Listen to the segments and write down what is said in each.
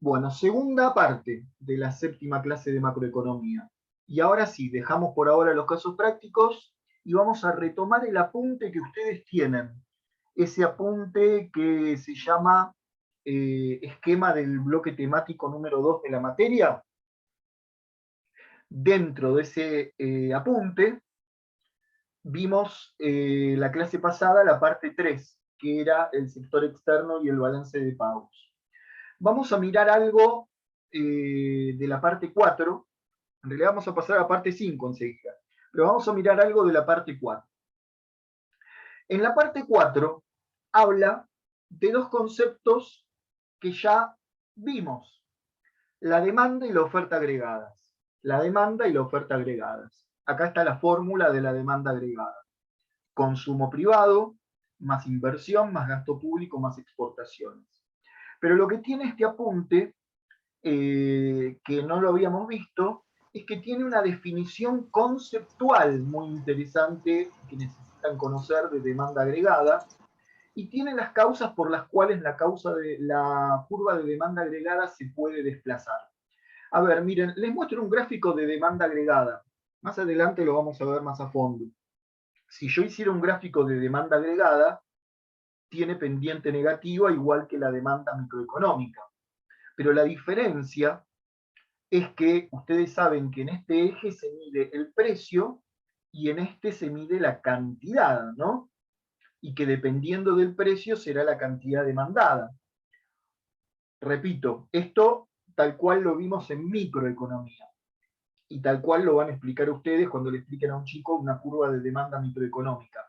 Bueno, segunda parte de la séptima clase de macroeconomía. Y ahora sí, dejamos por ahora los casos prácticos y vamos a retomar el apunte que ustedes tienen. Ese apunte que se llama esquema del bloque temático número 2 de la materia. Dentro de ese apunte vimos la clase pasada la parte 3, que era el sector externo y el balance de pagos. Vamos a mirar algo de la parte 4. En realidad vamos a pasar a la parte 5 enseguida, pero vamos a mirar algo de la parte 4. En la parte 4 habla de dos conceptos que ya vimos: la demanda y la oferta agregadas. La demanda y la oferta agregadas. Acá está la fórmula de la demanda agregada: consumo privado, más inversión, más gasto público, más exportaciones. Pero lo que tiene este apunte, que no lo habíamos visto, es que tiene una definición conceptual muy interesante que necesitan conocer de demanda agregada, y tiene las causas por las cuales la curva de demanda agregada se puede desplazar. A ver, miren, les muestro un gráfico de demanda agregada. Más adelante lo vamos a ver más a fondo. Si yo hiciera un gráfico de demanda agregada, tiene pendiente negativa igual que la demanda microeconómica. Pero la diferencia es que ustedes saben que en este eje se mide el precio y en este se mide la cantidad, ¿no? Y que dependiendo del precio será la cantidad demandada. Repito, esto tal cual lo vimos en microeconomía y tal cual lo van a explicar ustedes cuando le expliquen a un chico una curva de demanda microeconómica.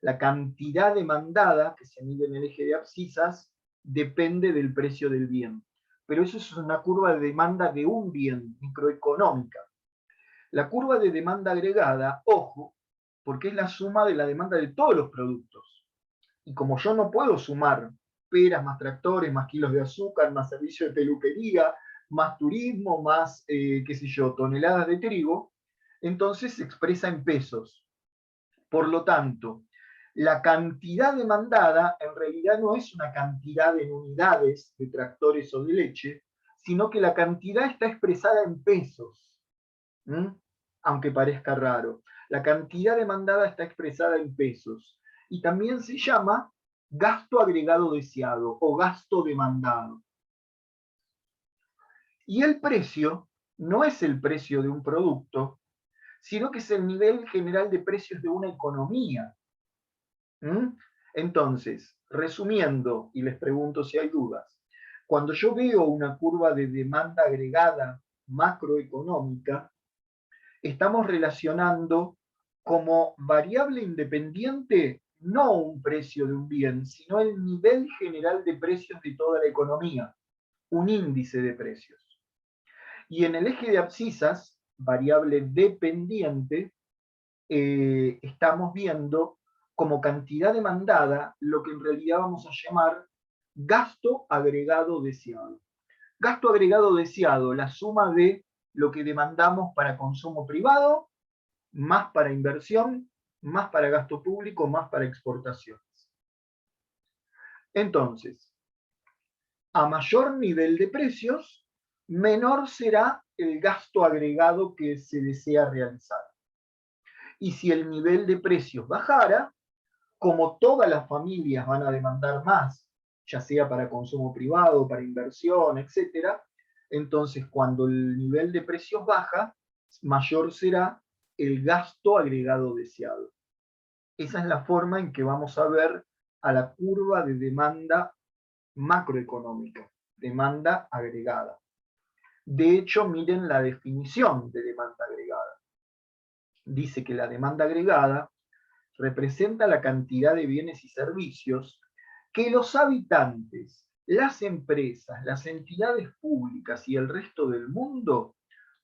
La cantidad demandada, que se mide en el eje de abscisas, depende del precio del bien. Pero eso es una curva de demanda de un bien, microeconómica. La curva de demanda agregada, ojo, porque es la suma de la demanda de todos los productos. Y como yo no puedo sumar peras más tractores, más kilos de azúcar, más servicio de peluquería, más turismo, más, qué sé yo, toneladas de trigo, entonces se expresa en pesos. Por lo tanto, la cantidad demandada en realidad no es una cantidad en unidades de tractores o de leche, sino que la cantidad está expresada en pesos. ¿Mm? Aunque parezca raro. La cantidad demandada está expresada en pesos. Y también se llama gasto agregado deseado o gasto demandado. Y el precio no es el precio de un producto, sino que es el nivel general de precios de una economía. ¿Mm? Entonces, resumiendo, y les pregunto si hay dudas, cuando yo veo una curva de demanda agregada macroeconómica, estamos relacionando como variable independiente no un precio de un bien, sino el nivel general de precios de toda la economía, un índice de precios. Y en el eje de abscisas, variable dependiente, estamos viendo como cantidad demandada lo que en realidad vamos a llamar gasto agregado deseado. Gasto agregado deseado, la suma de lo que demandamos para consumo privado, más para inversión, más para gasto público, más para exportaciones. Entonces, a mayor nivel de precios, menor será el gasto agregado que se desea realizar. Y si el nivel de precios bajara, como todas las familias van a demandar más, ya sea para consumo privado, para inversión, etc., entonces cuando el nivel de precios baja, mayor será el gasto agregado deseado. Esa es la forma en que vamos a ver a la curva de demanda macroeconómica, demanda agregada. De hecho, miren la definición de demanda agregada. Dice que la demanda agregada representa la cantidad de bienes y servicios que los habitantes, las empresas, las entidades públicas y el resto del mundo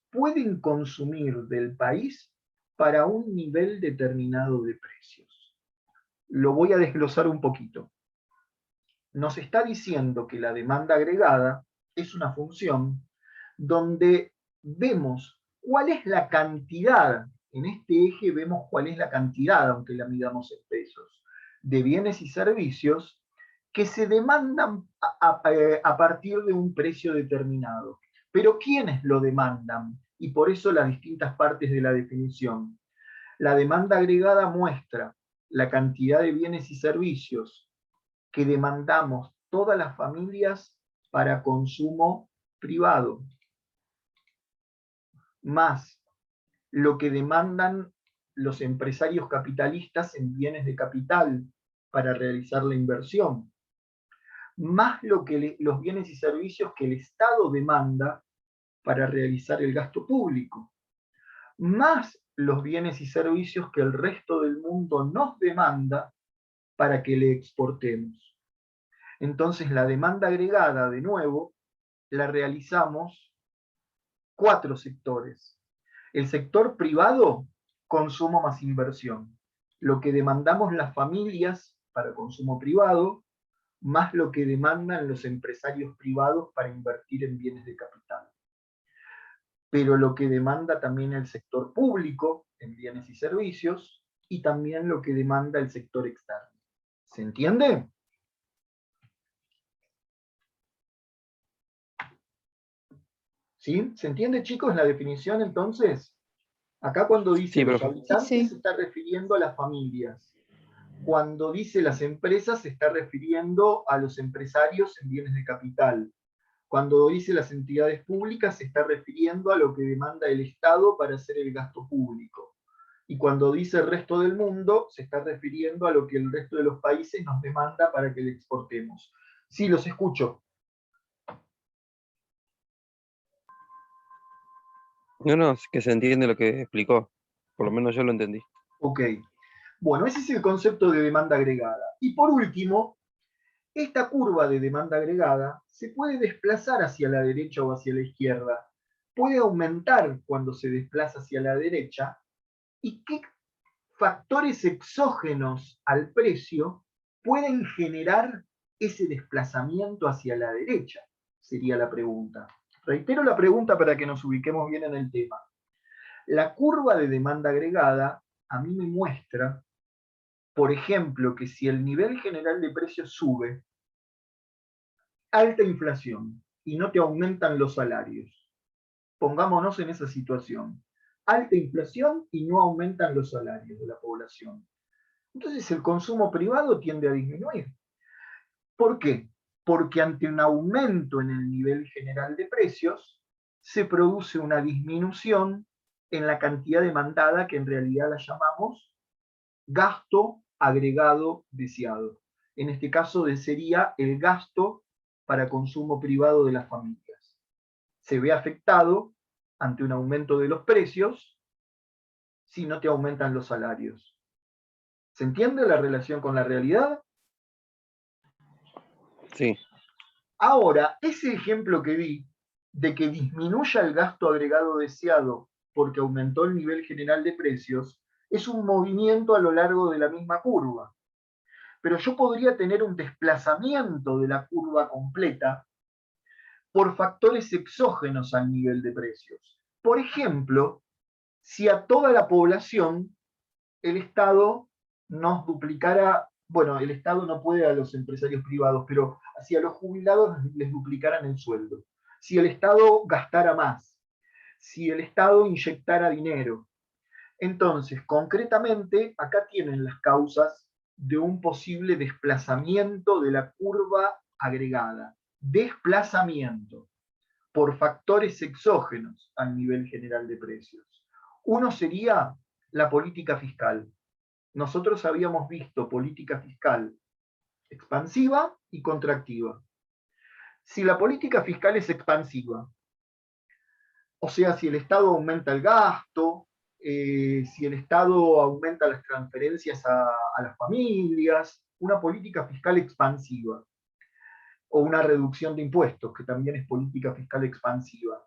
pueden consumir del país para un nivel determinado de precios. Lo voy a desglosar un poquito. Nos está diciendo que la demanda agregada es una función donde vemos cuál es la cantidad, en este eje vemos cuál es la cantidad, aunque la midamos en pesos, de bienes y servicios que se demandan a partir de un precio determinado. Pero ¿quiénes lo demandan? Y por eso las distintas partes de la definición. La demanda agregada muestra la cantidad de bienes y servicios que demandamos todas las familias para consumo privado, más lo que demandan los empresarios capitalistas en bienes de capital para realizar la inversión, más los bienes y servicios que el Estado demanda para realizar el gasto público, más los bienes y servicios que el resto del mundo nos demanda para que le exportemos. Entonces la demanda agregada, de nuevo, la realizamos 4 sectores. El sector privado, consumo más inversión. Lo que demandamos las familias para consumo privado, más lo que demandan los empresarios privados para invertir en bienes de capital. Pero lo que demanda también el sector público en bienes y servicios, y también lo que demanda el sector externo. ¿Se entiende? ¿Sí? ¿Se entiende, chicos, la definición entonces? Acá cuando dice Sí, los profe. habitantes Sí. se está refiriendo a las familias. Cuando dice las empresas se está refiriendo a los empresarios en bienes de capital. Cuando dice las entidades públicas se está refiriendo a lo que demanda el Estado para hacer el gasto público. Y cuando dice el resto del mundo se está refiriendo a lo que el resto de los países nos demanda para que le exportemos. Sí, los escucho. No, es que se entiende lo que explicó. Por lo menos yo lo entendí. Ok. Bueno, ese es el concepto de demanda agregada. Y por último, esta curva de demanda agregada se puede desplazar hacia la derecha o hacia la izquierda. Puede aumentar cuando se desplaza hacia la derecha. ¿Y qué factores exógenos al precio pueden generar ese desplazamiento hacia la derecha? Sería la pregunta. Reitero la pregunta para que nos ubiquemos bien en el tema. La curva de demanda agregada a mí me muestra, por ejemplo, que si el nivel general de precios sube, alta inflación y no te aumentan los salarios. Pongámonos en esa situación. Alta inflación y no aumentan los salarios de la población. Entonces el consumo privado tiende a disminuir. ¿Por qué? Porque ante un aumento en el nivel general de precios, se produce una disminución en la cantidad demandada, que en realidad la llamamos gasto agregado deseado. En este caso sería el gasto para consumo privado de las familias. Se ve afectado ante un aumento de los precios si no te aumentan los salarios. ¿Se entiende la relación con la realidad? Sí. Ahora, ese ejemplo que di de que disminuya el gasto agregado deseado porque aumentó el nivel general de precios, es un movimiento a lo largo de la misma curva. Pero yo podría tener un desplazamiento de la curva completa por factores exógenos al nivel de precios. Por ejemplo, si a toda la población el Estado nos duplicara, bueno, el Estado no puede a los empresarios privados, pero si a los jubilados les duplicaran el sueldo, si el Estado gastara más, si el Estado inyectara dinero. Entonces, concretamente, acá tienen las causas de un posible desplazamiento de la curva agregada. Desplazamiento por factores exógenos al nivel general de precios. Uno sería la política fiscal. Nosotros habíamos visto política fiscal expansiva y contractiva. Si la política fiscal es expansiva, o sea, si el Estado aumenta el gasto, si el Estado aumenta las transferencias a las familias, una política fiscal expansiva, o una reducción de impuestos, que también es política fiscal expansiva.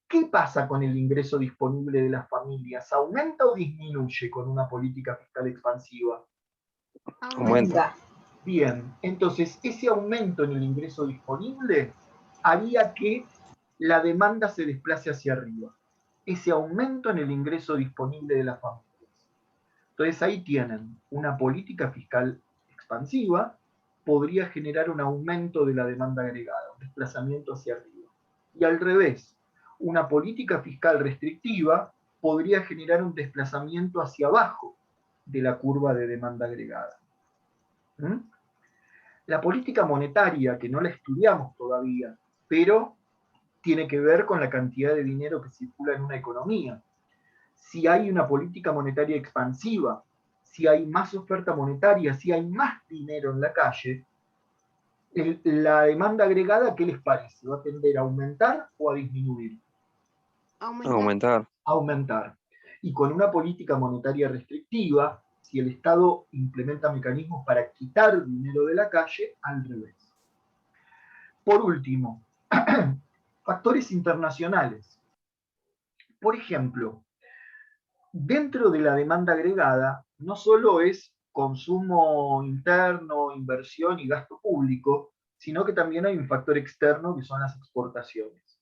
¿Qué pasa con el ingreso disponible de las familias? ¿Aumenta o disminuye con una política fiscal expansiva? Aumenta. Bien, entonces ese aumento en el ingreso disponible haría que la demanda se desplace hacia arriba. Ese aumento en el ingreso disponible de las familias. Entonces ahí tienen una política fiscal expansiva podría generar un aumento de la demanda agregada, un desplazamiento hacia arriba. Y al revés, una política fiscal restrictiva podría generar un desplazamiento hacia abajo de la curva de demanda agregada. ¿Mm? La política monetaria, que no la estudiamos todavía, pero tiene que ver con la cantidad de dinero que circula en una economía. Si hay una política monetaria expansiva, si hay más oferta monetaria, si hay más dinero en la calle, la demanda agregada, ¿qué les parece? ¿Va a tender a aumentar o a disminuir? Aumentar. Aumentar. Y con una política monetaria restrictiva, si el Estado implementa mecanismos para quitar dinero de la calle, al revés. Por último, factores internacionales. Por ejemplo, dentro de la demanda agregada, no solo es consumo interno, inversión y gasto público, sino que también hay un factor externo que son las exportaciones.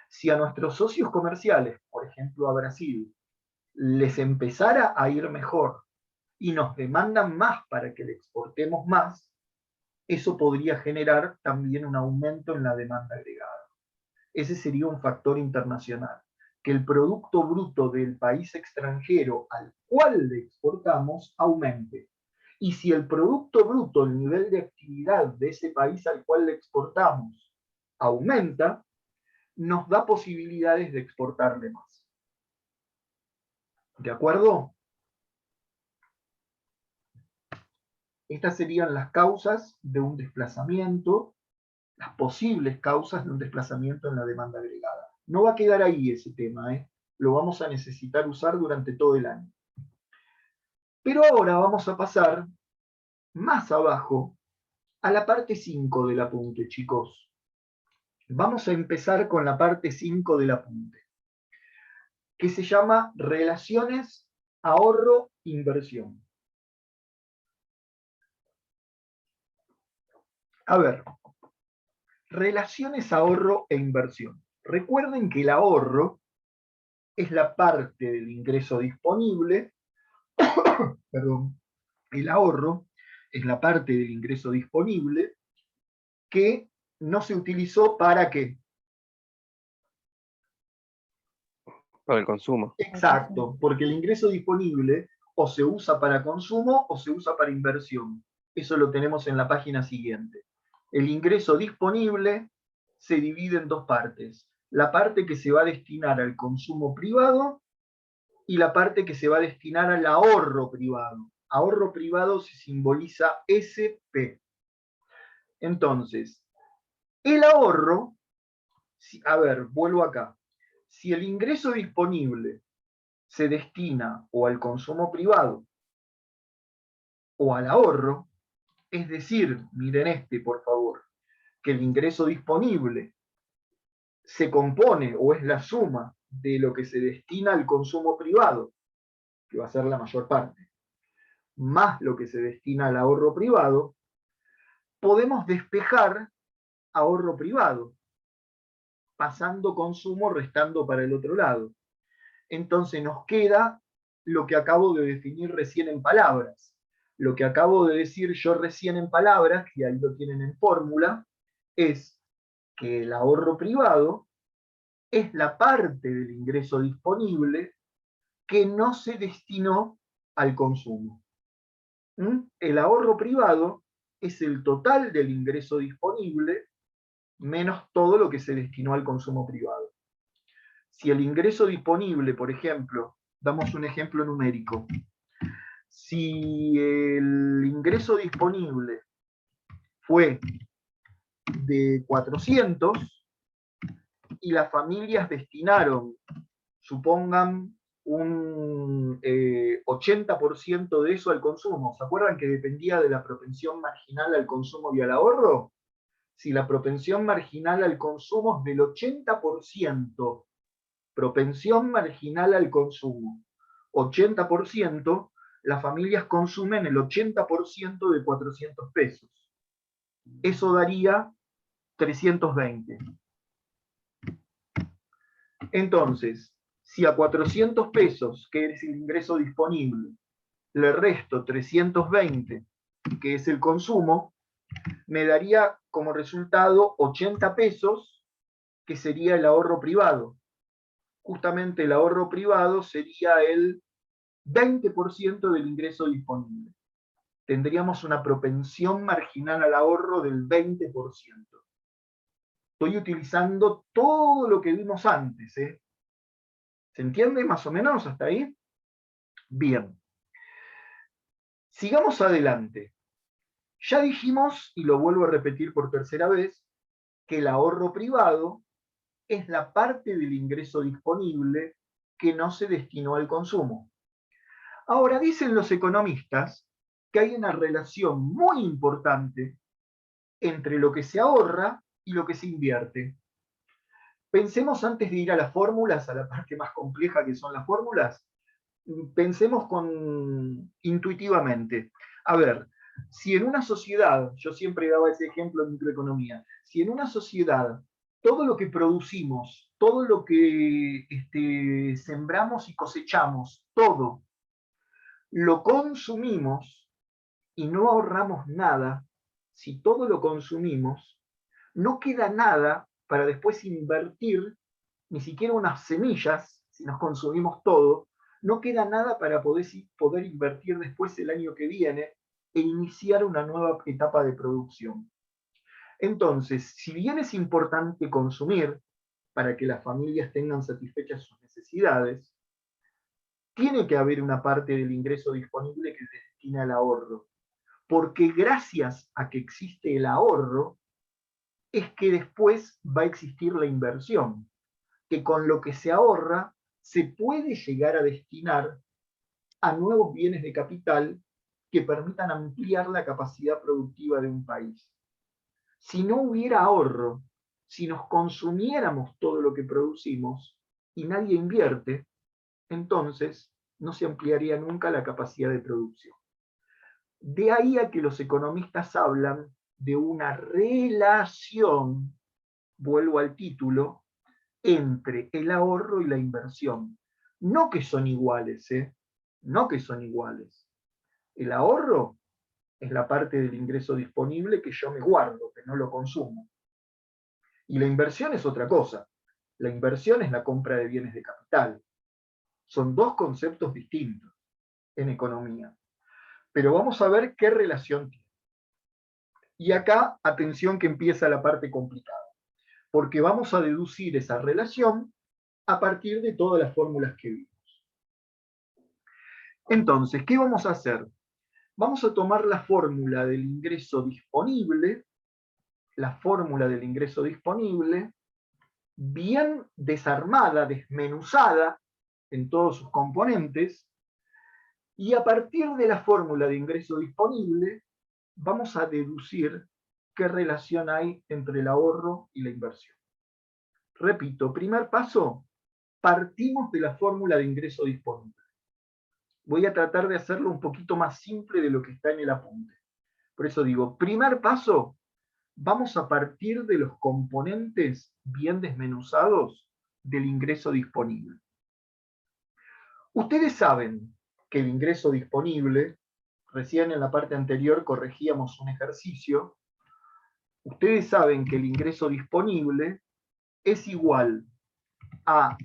Si a nuestros socios comerciales, por ejemplo a Brasil, les empezara a ir mejor y nos demandan más para que le exportemos más, eso podría generar también un aumento en la demanda agregada. Ese sería un factor internacional, que el producto bruto del país extranjero al cual le exportamos aumente. Y si el producto bruto, el nivel de actividad de ese país al cual le exportamos, aumenta, nos da posibilidades de exportarle más. ¿De acuerdo? Estas serían las causas de un desplazamiento, las posibles causas de un desplazamiento en la demanda agregada. No va a quedar ahí ese tema, lo vamos a necesitar usar durante todo el año. Pero ahora vamos a pasar más abajo a la parte 5 del apunte, chicos. Vamos a empezar con la parte 5 del apunte, que se llama relaciones ahorro-inversión. A ver, relaciones ahorro e inversión. Recuerden que el ahorro es la parte del ingreso disponible, perdón, el ahorro es la parte del ingreso disponible que no se utilizó para ¿qué? Para el consumo. Exacto, porque el ingreso disponible o se usa para consumo o se usa para inversión. Eso lo tenemos en la página siguiente. El ingreso disponible se divide en dos partes. La parte que se va a destinar al consumo privado y la parte que se va a destinar al ahorro privado. Ahorro privado se simboliza SP. Entonces, el ahorro, a ver, vuelvo acá. Si el ingreso disponible se destina o al consumo privado o al ahorro, es decir, miren por favor, que el ingreso disponible se compone o es la suma de lo que se destina al consumo privado, que va a ser la mayor parte, más lo que se destina al ahorro privado, podemos despejar ahorro privado, pasando consumo, restando para el otro lado. Entonces nos queda lo que acabo de definir recién en palabras. Lo que acabo de decir yo recién en palabras, y ahí lo tienen en fórmula, es que el ahorro privado es la parte del ingreso disponible que no se destinó al consumo. El ahorro privado es el total del ingreso disponible menos todo lo que se destinó al consumo privado. Si el ingreso disponible, por ejemplo, damos un ejemplo numérico, si el ingreso disponible fue de 400 y las familias destinaron, supongan, un 80% de eso al consumo. ¿Se acuerdan que dependía de la propensión marginal al consumo y al ahorro? Si la propensión marginal al consumo es del 80%, propensión marginal al consumo, 80%, las familias consumen el 80% de 400 pesos. Eso daría 320. Entonces, si a 400 pesos, que es el ingreso disponible, le resto 320, que es el consumo, me daría como resultado 80 pesos, que sería el ahorro privado. Justamente el ahorro privado sería el 20% del ingreso disponible. Tendríamos una propensión marginal al ahorro del 20%. Estoy utilizando todo lo que vimos antes, ¿eh? ¿Se entiende más o menos hasta ahí? Bien. Sigamos adelante. Ya dijimos, y lo vuelvo a repetir por tercera vez, que el ahorro privado es la parte del ingreso disponible que no se destinó al consumo. Ahora, dicen los economistas que hay una relación muy importante entre lo que se ahorra y lo que se invierte. Pensemos antes de ir a las fórmulas, a la parte más compleja que son las fórmulas, pensemos intuitivamente. A ver, si en una sociedad, yo siempre daba ese ejemplo en microeconomía, si en una sociedad todo lo que producimos, todo lo que sembramos y cosechamos, todo lo consumimos y no ahorramos nada, si todo lo consumimos, no queda nada para después invertir, ni siquiera unas semillas, si nos consumimos todo, no queda nada para poder invertir después el año que viene e iniciar una nueva etapa de producción. Entonces, si bien es importante consumir para que las familias tengan satisfechas sus necesidades, tiene que haber una parte del ingreso disponible que se destina al ahorro, porque gracias a que existe el ahorro, es que después va a existir la inversión, que con lo que se ahorra se puede llegar a destinar a nuevos bienes de capital que permitan ampliar la capacidad productiva de un país. Si no hubiera ahorro, si nos consumiéramos todo lo que producimos y nadie invierte, entonces no se ampliaría nunca la capacidad de producción. De ahí a que los economistas hablan de una relación, vuelvo al título, entre el ahorro y la inversión. No que son iguales, ¿eh? No que son iguales. El ahorro es la parte del ingreso disponible que yo me guardo, que no lo consumo. Y la inversión es otra cosa. La inversión es la compra de bienes de capital. Son dos conceptos distintos en economía. Pero vamos a ver qué relación tiene. Y acá, atención que empieza la parte complicada, porque vamos a deducir esa relación a partir de todas las fórmulas que vimos. Entonces, ¿qué vamos a hacer? Vamos a tomar la fórmula del ingreso disponible, bien desarmada, desmenuzada en todos sus componentes, y a partir de la fórmula de ingreso disponible, vamos a deducir qué relación hay entre el ahorro y la inversión. Repito, primer paso, partimos de la fórmula de ingreso disponible. Voy a tratar de hacerlo un poquito más simple de lo que está en el apunte. Por eso digo, primer paso, vamos a partir de los componentes bien desmenuzados del ingreso disponible. Ustedes saben que el ingreso disponible, recién en la parte anterior corregíamos un ejercicio, ustedes saben que el ingreso disponible es igual a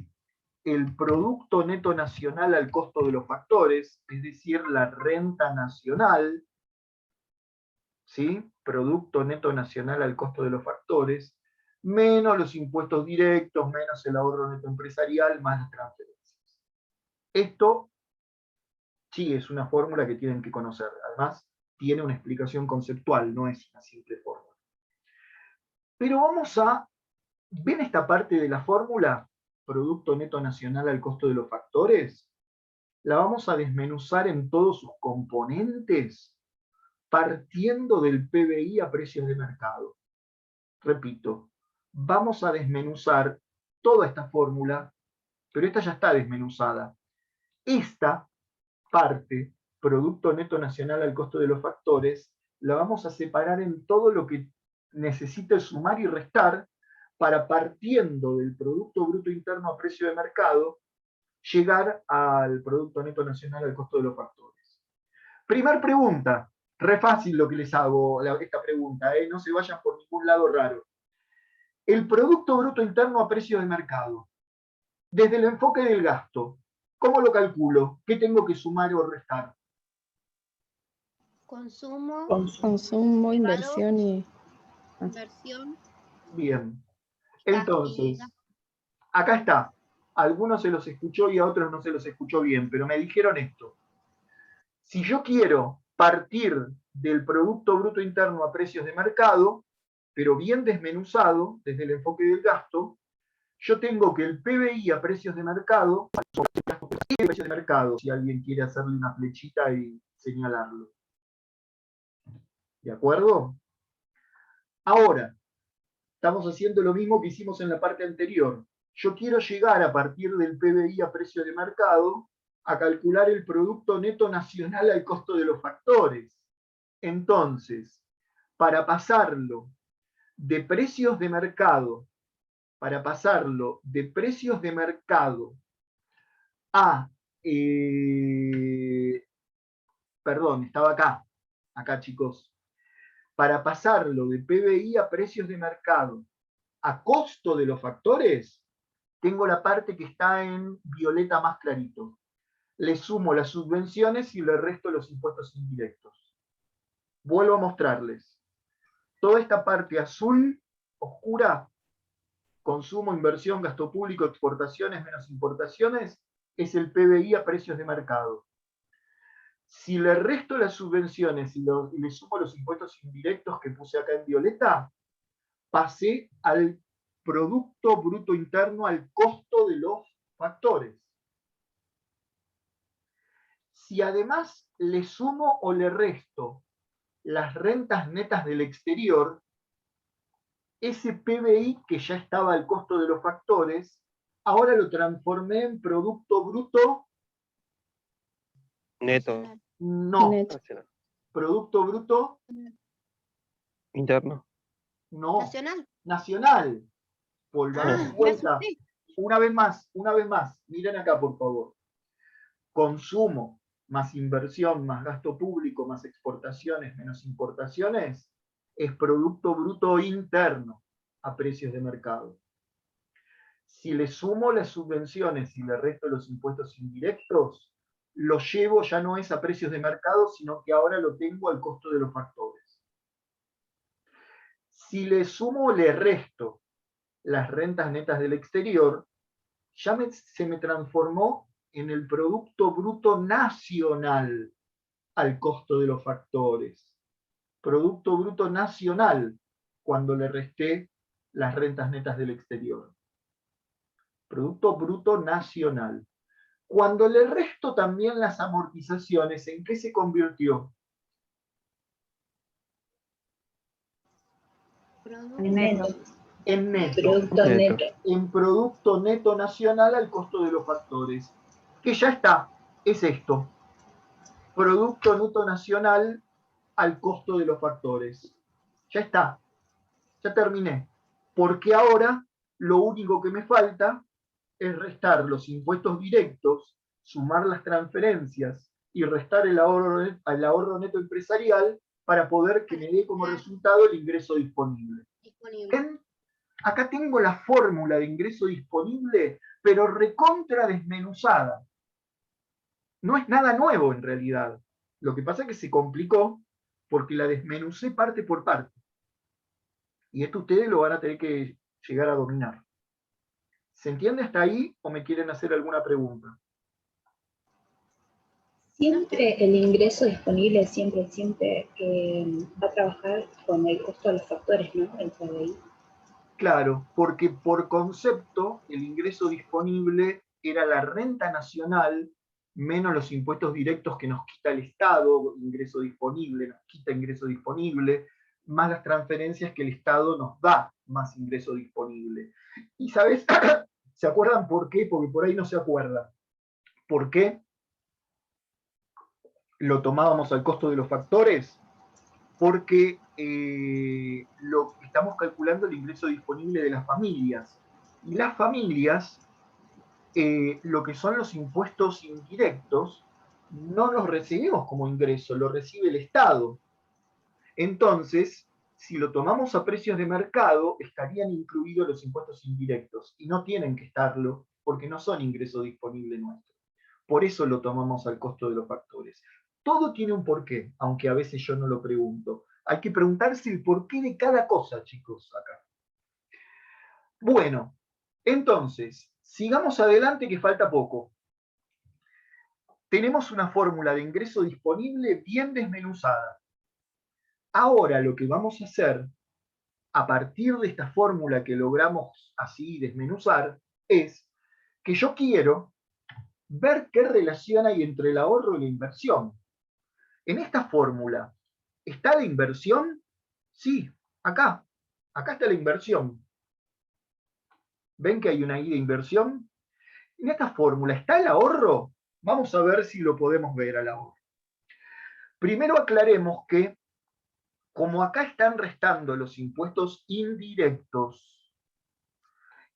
el Producto Neto Nacional al costo de los factores, es decir, la renta nacional, ¿sí? Producto Neto Nacional al costo de los factores, menos los impuestos directos, menos el ahorro neto empresarial, más las transferencias. Esto sí es una fórmula que tienen que conocer. Además, tiene una explicación conceptual, no es una simple fórmula. Pero vamos a, ¿ven esta parte de la fórmula? Producto Neto Nacional al costo de los factores. La vamos a desmenuzar en todos sus componentes, partiendo del PBI a precios de mercado. Repito, vamos a desmenuzar toda esta fórmula, pero esta ya está desmenuzada. Esta parte, Producto Neto Nacional al costo de los factores, la vamos a separar en todo lo que necesite sumar y restar para, partiendo del Producto Bruto Interno a precio de mercado, llegar al Producto Neto Nacional al costo de los factores. Primer pregunta, Re fácil lo que les hago esta pregunta, no se vayan por ningún lado raro. El Producto Bruto Interno a precio de mercado. Desde el enfoque del gasto, ¿cómo lo calculo? ¿Qué tengo que sumar o restar? Consumo, Consumo, inversión y... inversión. Bien. y Entonces, gasto. acá está. A algunos se los escuchó y a otros no se los escuchó bien, pero me dijeron esto. Si yo quiero partir del Producto Bruto Interno a precios de mercado, pero bien desmenuzado desde el enfoque del gasto, yo tengo que el PBI a precios de mercado, si alguien quiere hacerle una flechita y señalarlo. ¿De acuerdo? Ahora, estamos haciendo lo mismo que hicimos en la parte anterior. Yo quiero llegar a partir del PBI a precio de mercado a calcular el Producto Neto Nacional al costo de los factores. Entonces, para pasarlo de precios de mercado, a, perdón, estaba acá chicos, para pasarlo de PBI a precios de mercado a costo de los factores, tengo la parte que está en violeta más clarito. Le sumo las subvenciones y le resto los impuestos indirectos. Vuelvo a mostrarles. Toda esta parte azul, oscura, consumo, inversión, gasto público, exportaciones menos importaciones, es el PBI a precios de mercado. Si le resto las subvenciones y le sumo los impuestos indirectos que puse acá en violeta, pasé al Producto Bruto Interno, al costo de los factores. Si además le sumo o le resto las rentas netas del exterior, ese PBI que ya estaba al costo de los factores, ahora lo transformé en Producto Bruto Neto. no. Neto. Producto Bruto Interno. no. Nacional. Volvamos de Me vuelta. asusté. Una vez más. Miren acá, por favor. Consumo más inversión, más gasto público, más exportaciones, menos importaciones, es Producto Bruto Interno a precios de mercado. Si le sumo las subvenciones y le resto los impuestos indirectos, lo llevo ya no es a precios de mercado, sino que ahora lo tengo al costo de los factores. Si le sumo o le resto las rentas netas del exterior, ya se me transformó en el Producto Bruto Nacional al costo de los factores. Producto Bruto Nacional cuando le resté las rentas netas del exterior. Producto Bruto Nacional. Cuando le resto también las amortizaciones, ¿en qué se convirtió? Producto. Neto. En neto. Producto neto. En Producto Neto Nacional al costo de los factores. Que ya está, es esto. Producto Neto Nacional al costo de los factores. Ya está, ya terminé. Porque ahora lo único que me falta es restar los impuestos directos, sumar las transferencias y restar el ahorro neto empresarial para poder que me dé como resultado el ingreso disponible. ¿Ven? Acá tengo la fórmula de ingreso disponible, pero recontra desmenuzada. No es nada nuevo en realidad. Lo que pasa es que se complicó porque la desmenucé parte por parte. Y esto ustedes lo van a tener que llegar a dominar. ¿Se entiende hasta ahí o me quieren hacer alguna pregunta? Siempre el ingreso disponible, siempre va a trabajar con el costo de los factores, ¿no? El PBI. Claro, porque por concepto el ingreso disponible era la renta nacional menos los impuestos directos que nos quita el Estado, ingreso disponible, nos quita ingreso disponible, más las transferencias que el Estado nos da, más ingreso disponible. ¿Y sabes? ¿Se acuerdan por qué? Porque por ahí no se acuerdan. ¿Por qué lo tomábamos al costo de los factores? Porque estamos calculando el ingreso disponible de las familias. Y las familias, lo que son los impuestos indirectos, no los recibimos como ingreso, lo recibe el Estado. Entonces, si lo tomamos a precios de mercado, estarían incluidos los impuestos indirectos, y no tienen que estarlo, porque no son ingreso disponible nuestro. Por eso lo tomamos al costo de los factores. Todo tiene un porqué, aunque a veces yo no lo pregunto. Hay que preguntarse el porqué de cada cosa, chicos, acá. Bueno, entonces, sigamos adelante que falta poco. Tenemos una fórmula de ingreso disponible bien desmenuzada. Ahora lo que vamos a hacer, a partir de esta fórmula que logramos así desmenuzar, es que yo quiero ver qué relación hay entre el ahorro y la inversión. En esta fórmula, ¿está la inversión? Sí, acá está la inversión. ¿Ven que hay una I de inversión? En esta fórmula, ¿está el ahorro? Vamos a ver si lo podemos ver al ahorro. Primero aclaremos que, como acá están restando los impuestos indirectos,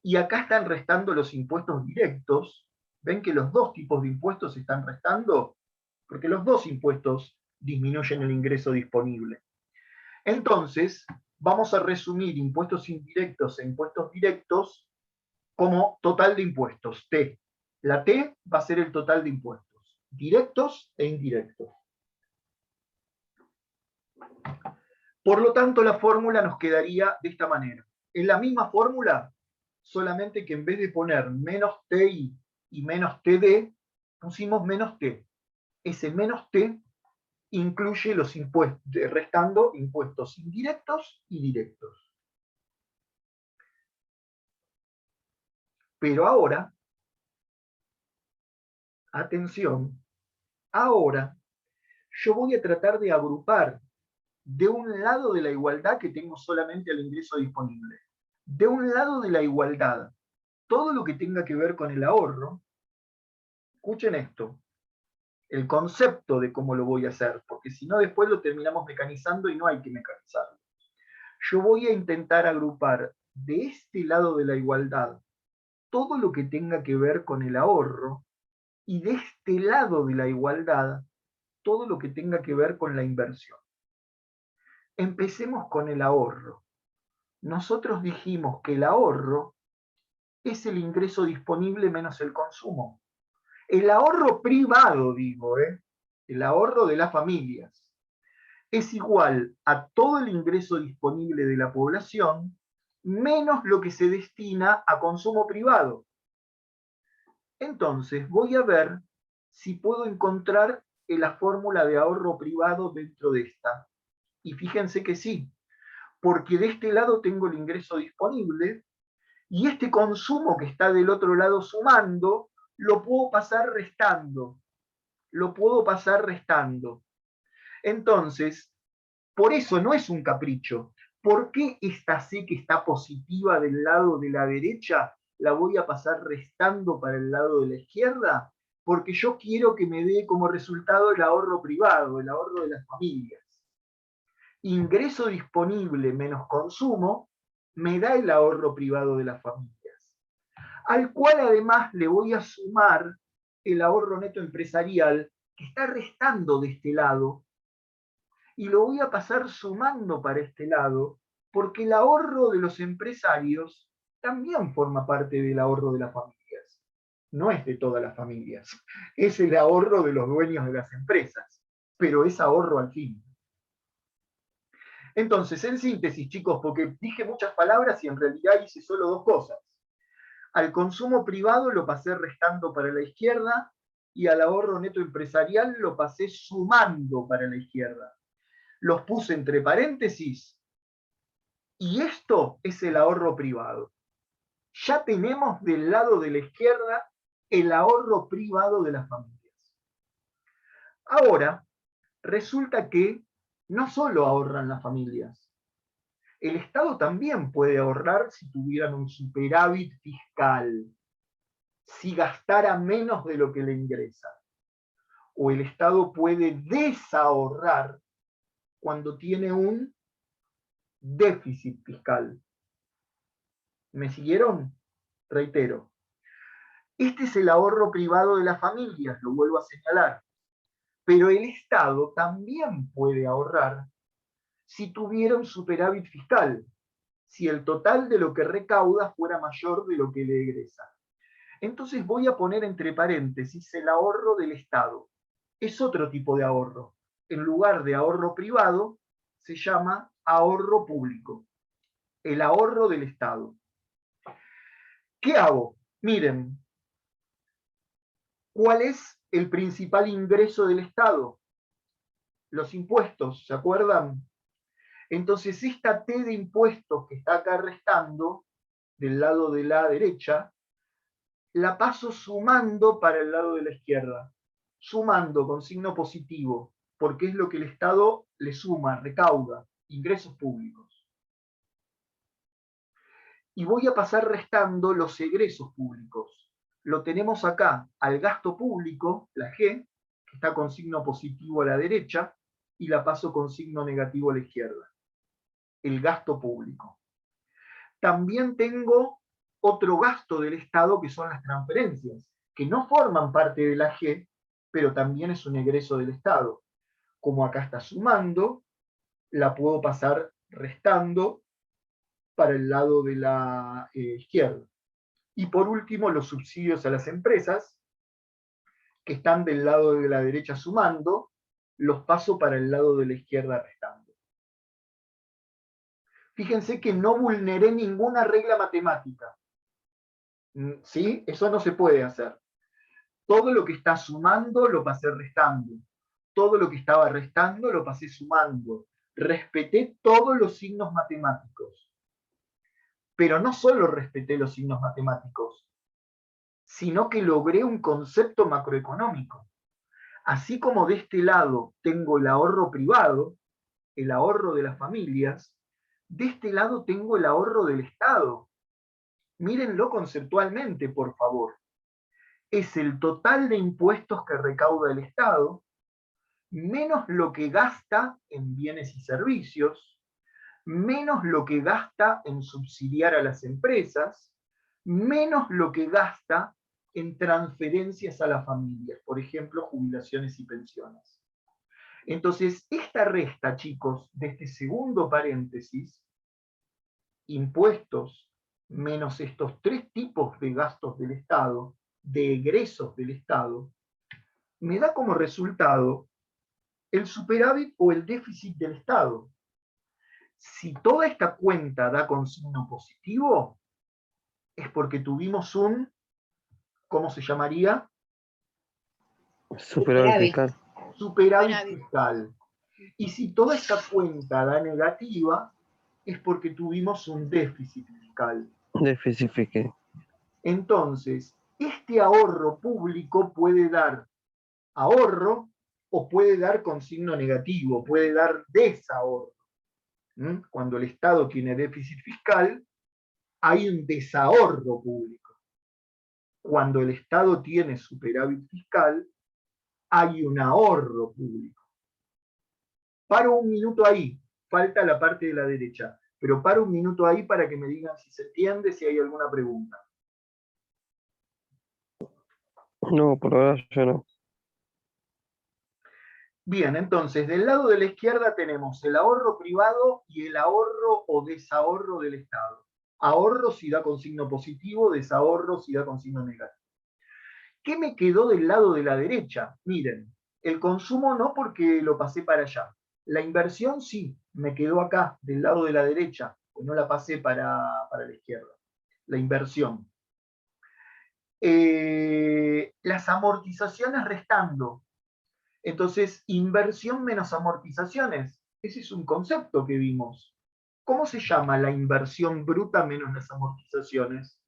y acá están restando los impuestos directos, ¿ven que los dos tipos de impuestos se están restando? Porque los dos impuestos disminuyen el ingreso disponible. Entonces, vamos a resumir impuestos indirectos e impuestos directos como total de impuestos, T. La T va a ser el total de impuestos, directos e indirectos. Por lo tanto, la fórmula nos quedaría de esta manera. Es la misma fórmula, solamente que en vez de poner menos TI y menos TD, pusimos menos T. Ese menos T incluye los impuestos, restando impuestos indirectos y directos. Pero ahora, atención, ahora yo voy a tratar de agrupar de un lado de la igualdad que tengo solamente el ingreso disponible. De un lado de la igualdad, todo lo que tenga que ver con el ahorro, escuchen esto, el concepto de cómo lo voy a hacer, porque si no después lo terminamos mecanizando y no hay que mecanizarlo. Yo voy a intentar agrupar de este lado de la igualdad todo lo que tenga que ver con el ahorro y de este lado de la igualdad todo lo que tenga que ver con la inversión. Empecemos con el ahorro. Nosotros dijimos que el ahorro es el ingreso disponible menos el consumo. El ahorro privado, digo, el ahorro de las familias, es igual a todo el ingreso disponible de la población menos lo que se destina a consumo privado. Entonces voy a ver si puedo encontrar la fórmula de ahorro privado dentro de esta. Y fíjense que sí, porque de este lado tengo el ingreso disponible y este consumo que está del otro lado sumando, lo puedo pasar restando. Lo puedo pasar restando. Entonces, por eso no es un capricho. ¿Por qué esta C que está positiva del lado de la derecha la voy a pasar restando para el lado de la izquierda? Porque yo quiero que me dé como resultado el ahorro privado, el ahorro de las familias. Ingreso disponible menos consumo me da el ahorro privado de las familias, al cual además le voy a sumar el ahorro neto empresarial que está restando de este lado, y lo voy a pasar sumando para este lado, porque el ahorro de los empresarios también forma parte del ahorro de las familias. No es de todas las familias, es el ahorro de los dueños de las empresas, pero es ahorro al fin. Entonces, en síntesis, chicos, porque dije muchas palabras y en realidad hice solo dos cosas. Al consumo privado lo pasé restando para la izquierda y al ahorro neto empresarial lo pasé sumando para la izquierda. Los puse entre paréntesis y esto es el ahorro privado. Ya tenemos del lado de la izquierda el ahorro privado de las familias. Ahora, resulta que no solo ahorran las familias, el Estado también puede ahorrar si tuvieran un superávit fiscal, si gastara menos de lo que le ingresa. O el Estado puede desahorrar cuando tiene un déficit fiscal. ¿Me siguieron? Reitero. Este es el ahorro privado de las familias, lo vuelvo a señalar. Pero el Estado también puede ahorrar si tuviera un superávit fiscal, si el total de lo que recauda fuera mayor de lo que le egresa. Entonces voy a poner entre paréntesis el ahorro del Estado. Es otro tipo de ahorro. En lugar de ahorro privado, se llama ahorro público. El ahorro del Estado. ¿Qué hago? Miren, ¿cuál es el principal ingreso del Estado? Los impuestos, ¿se acuerdan? Entonces, esta T de impuestos que está acá restando, del lado de la derecha, la paso sumando para el lado de la izquierda. Sumando con signo positivo, porque es lo que el Estado le suma, recauda, ingresos públicos. Y voy a pasar restando los egresos públicos. Lo tenemos acá, al gasto público, la G, que está con signo positivo a la derecha, y la paso con signo negativo a la izquierda. El gasto público. También tengo otro gasto del Estado que son las transferencias, que no forman parte de la G, pero también es un egreso del Estado. Como acá está sumando, la puedo pasar restando para el lado de la izquierda. Y por último, los subsidios a las empresas, que están del lado de la derecha sumando, los paso para el lado de la izquierda restando. Fíjense que no vulneré ninguna regla matemática. ¿Sí? Eso no se puede hacer. Todo lo que está sumando lo pasé restando. Todo lo que estaba restando lo pasé sumando. Respeté todos los signos matemáticos. Pero no solo respeté los signos matemáticos, sino que logré un concepto macroeconómico. Así como de este lado tengo el ahorro privado, el ahorro de las familias, de este lado tengo el ahorro del Estado. Mírenlo conceptualmente, por favor. Es el total de impuestos que recauda el Estado, menos lo que gasta en bienes y servicios, menos lo que gasta en subsidiar a las empresas, menos lo que gasta en transferencias a las familias, por ejemplo, jubilaciones y pensiones. Entonces, esta resta, chicos, de este segundo paréntesis, impuestos menos estos tres tipos de gastos del Estado, de egresos del Estado, me da como resultado el superávit o el déficit del Estado. Si toda esta cuenta da con signo positivo, es porque tuvimos un, ¿cómo se llamaría? Superávit fiscal. Superávit fiscal. Y si toda esta cuenta da negativa, es porque tuvimos un déficit fiscal. Déficit fiscal. Entonces, este ahorro público puede dar ahorro o puede dar con signo negativo, puede dar desahorro. Cuando el Estado tiene déficit fiscal, hay un desahorro público. Cuando el Estado tiene superávit fiscal, hay un ahorro público. Paro un minuto ahí, falta la parte de la derecha, pero paro un minuto ahí para que me digan si se entiende, si hay alguna pregunta. No, por ahora yo no. Bien, entonces, del lado de la izquierda tenemos el ahorro privado y el ahorro o desahorro del Estado. Ahorro si da con signo positivo, desahorro si da con signo negativo. ¿Qué me quedó del lado de la derecha? Miren, el consumo no porque lo pasé para allá. La inversión sí, me quedó acá, del lado de la derecha, pues no la pasé para la izquierda. La inversión. Las amortizaciones restando. Entonces, inversión menos amortizaciones. Ese es un concepto que vimos. ¿Cómo se llama la inversión bruta menos las amortizaciones?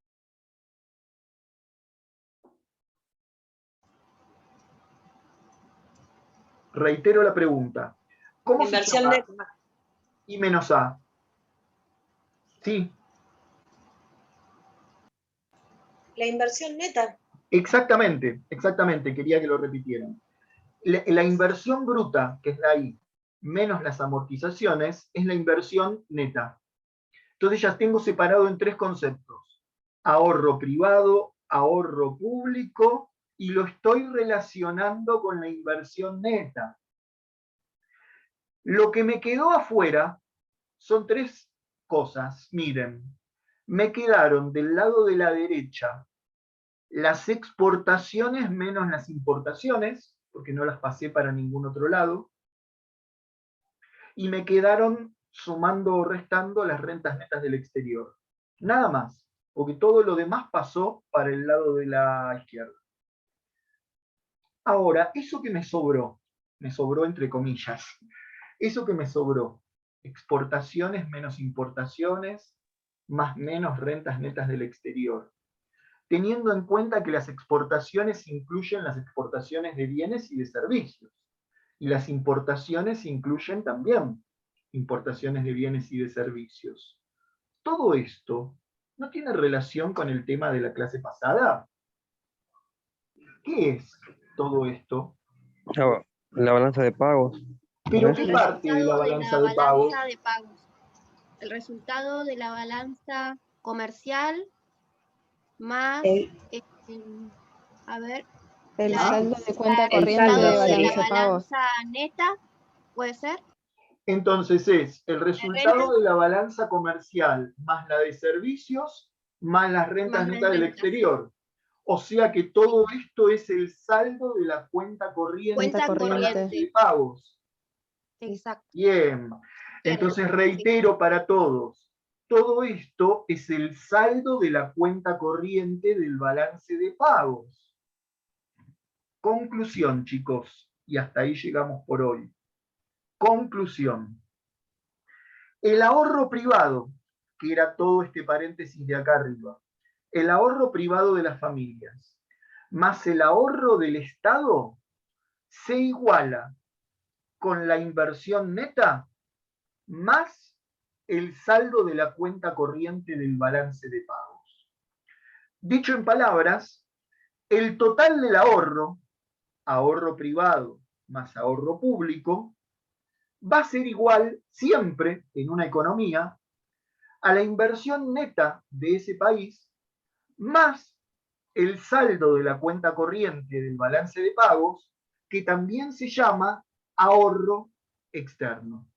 Reitero la pregunta. ¿Cómo Inversión se llama? neta. I menos A. Sí, La inversión neta. exactamente, quería que lo repitieran. La inversión bruta, que es la I, menos las amortizaciones, es la inversión neta. Entonces ya tengo separado en tres conceptos. Ahorro privado, ahorro público, y lo estoy relacionando con la inversión neta. Lo que me quedó afuera son tres cosas. Miren, me quedaron del lado de la derecha las exportaciones menos las importaciones, porque no las pasé para ningún otro lado, y me quedaron sumando o restando las rentas netas del exterior. Nada más, porque todo lo demás pasó para el lado de la izquierda. Ahora, eso que me sobró entre comillas, eso que me sobró, exportaciones menos importaciones, más menos rentas netas del exterior, teniendo en cuenta que las exportaciones incluyen las exportaciones de bienes y de servicios, y las importaciones incluyen también importaciones de bienes y de servicios. Todo esto no tiene relación con el tema de la clase pasada. ¿Qué es todo esto? La balanza de pagos. ¿Pero ¿No qué es? parte de la balanza de pagos? de pagos. El resultado de la balanza comercial más, a ver, El la- saldo de cuenta el corriente de saldo resultado de la balance de pagos. balanza neta, ¿puede ser? Entonces es el resultado de la balanza comercial más la de servicios más las rentas Más las netas del rentas. exterior. O sea que todo esto es el saldo de la cuenta corriente Cuenta del balance corriente. de pagos. Exacto. Bien. Entonces reitero para todos. Todo esto es el saldo de la cuenta corriente del balance de pagos. Conclusión, chicos. Y hasta ahí llegamos por hoy. Conclusión. El ahorro privado, que era todo este paréntesis de acá arriba, el ahorro privado de las familias, más el ahorro del Estado, se iguala con la inversión neta más el saldo de la cuenta corriente del balance de pagos. Dicho en palabras, el total del ahorro, ahorro privado más ahorro público, va a ser igual siempre en una economía a la inversión neta de ese país más el saldo de la cuenta corriente del balance de pagos, que también se llama ahorro externo.